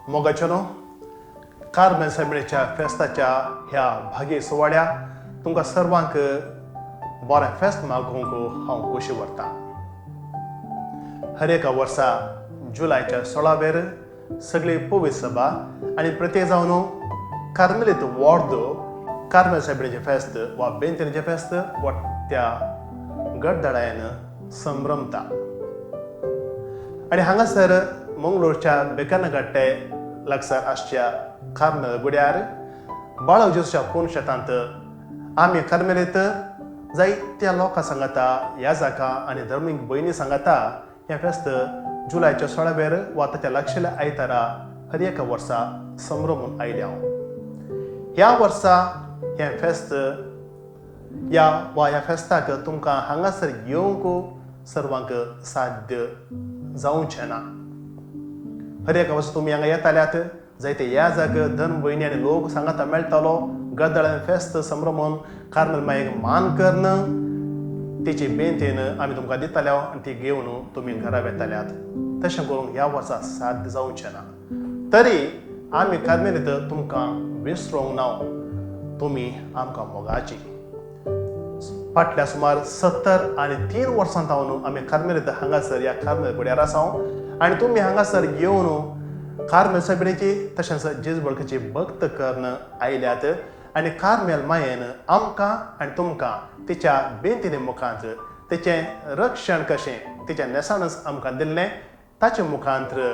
मोगाचनो Carmel सायबिणीच्या फेस्ताच्या ह्या भागी सुवाळ्या तुमकां सर्वांक बरें फेस्त मागोवंक हांव खोशी व्हरता. हर एका वर्सा जुलायच्या 16वेर सगळी पवित्र सभा आनी प्रत्येक जावन कार्मेलीत वर्द कार्मेल सायबिणीचें फेस्त वा बेंतेचें फेस्त वा त्या गडदळायेन संभ्रमता. आनी हांगासर मंगळूरच्या बेकानगट्टे लागसार आसच्या कार्मेल गुड्यार बाळा जेजूच्या पुनशेतांत आमी कार्मेलीत जायत्या लोकां सांगाता याजकां आनी धर्मीक भयणी सांगाता हें फेस्त जुलायच्या 16वेर वा ताच्या लागशिल्ल्या आयतारा हर एका वर्सा संभ्रमून आयले हांव. ह्या वर्सा हें फेस्त ह्या फेस्ताक तुमकां हांगासर येवंक सर्वांक साध्य जावचें ना. हर एका वर्सा तुमी हांगा येताल्यात जायते याजक धर्म भयणी आनी लोक सांगाता मेळटालो गडदळान फेस्त संभ्रमून कार्मेल मायेक मान करन तेची बेंतेन आमी तुमकां दिताले आनी ती घेवन तुमी घरा वेताल्यात. तशें करून ह्या वर्सा साध्य जावचें ना. तरी आमी कार्मेलीत तुमकां विसरूंक ना. तुमी आमकां मोगाची. फाटल्या सुमार 73 वर्सां जावन आमी कार्मेलीत हांगासर ह्या कार्मेल गुड्यार आसा आनी तुमी हांगासर येवन कार्मेल सायबिणीची तशेंच जेजबळकाची भक्त करन आयल्यात आनी कार्मेल मायेन आमकां आनी तुमकां तिच्या बेंतिनी मुखांत तिचें रक्षण कशें तिचें नेसाणस आमकां दिल्लें ताचे मुखांत्र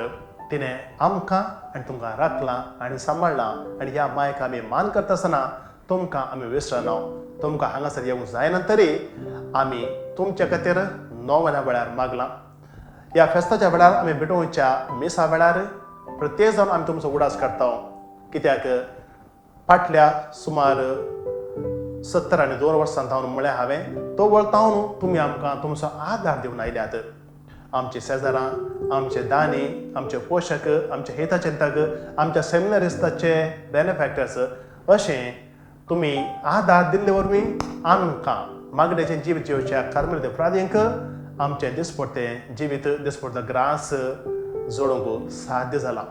तिणें आमकां आनी तुमकां राखलां आनी सांबाळ्ळां. आनी ह्या मायेक आमी मान करता आसतना तुमकां आमी विसरना. तुमकां हांगासर येवंक जायना तरी आमी तुमचे खातीर नोवेना वेळार मागलां. ह्या फेस्ताच्या वेळार आमी भेटोवच्या मिसा वेळार प्रत्येक जावन आमी तुमचो उडास करता. कित्याक फाटल्या सुमार 72 वर्सां जावन म्हळ्यार हांवें तो वळतावन तुमी आमकां तुमचो आदार दिवन आयल्यात. आमचे शेजारां आमचे दानी आमचे पोशक आमचे हितचिंतक आमच्या सेमिनरिस्ताचे बेनिफॅक्टर्स अशें तुमी आदार दिल्ले वरवीं आमकां मागणेचें जिवीत जिवच्या कार्मेलीत फ्रादींक आमचें दिसपडटें जिवीत दिसपडटो ग्रास जोडूंक साध्य जाला.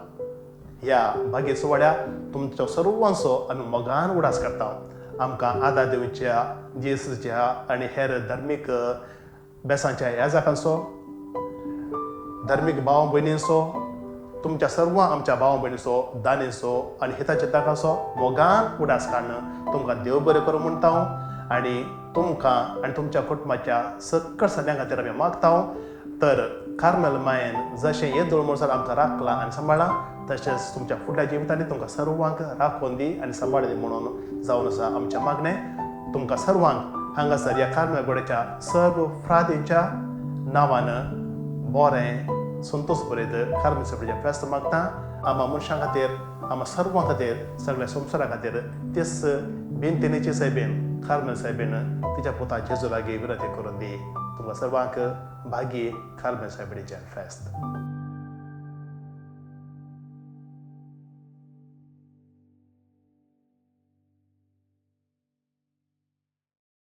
ह्या भागी सुवाळ्या तुमचो सर्वांचो आमी मोगान उडास करता. आमकां आदार दिवच्या जेसूच्या आनी हेर धर्मीक बेसांच्या याजकांचो धर्मीक भाव भयणींचो तुमच्या सर्व आमच्या भाव भयणीचो दानीचो आनी हितचिंतकांचो मोगान उडास काडन तुमकां देव बरें करूं म्हणटा आनी तुमकां आनी तुमच्या कुटुंबाच्या सक्कळ सगळ्यां खातीर आमी मागता. तर कार्मेल मायेन जशें हे 2 वर्सां आमकां राखलां आनी सांबाळ्ळां तशेंच तुमच्या फुडल्या जिवितांनी तुमकां सर्वांक राखून दी आनी सांबाळ दी म्हणून जावन आसा आमचें मागणें. तुमकां सर्वांक हांगासर ह्या कार्मेल गुड्याच्या सर्व फ्रादींच्या नांवान बरें संतोश भरयत कार्मेल सायबिणीचें फेस्त मागता. आम्हा मनशां खातीर आम्हा सर्वां खातीर सगळ्या संवसारा खातीर तेच बेंतेची सायबीण कार्मेल सायबीण तिच्या पुता जेजू लागीं विनंती करून दी. तुमकां सर्वांक भागी कार्मेल सायबिणीचें फेस्त.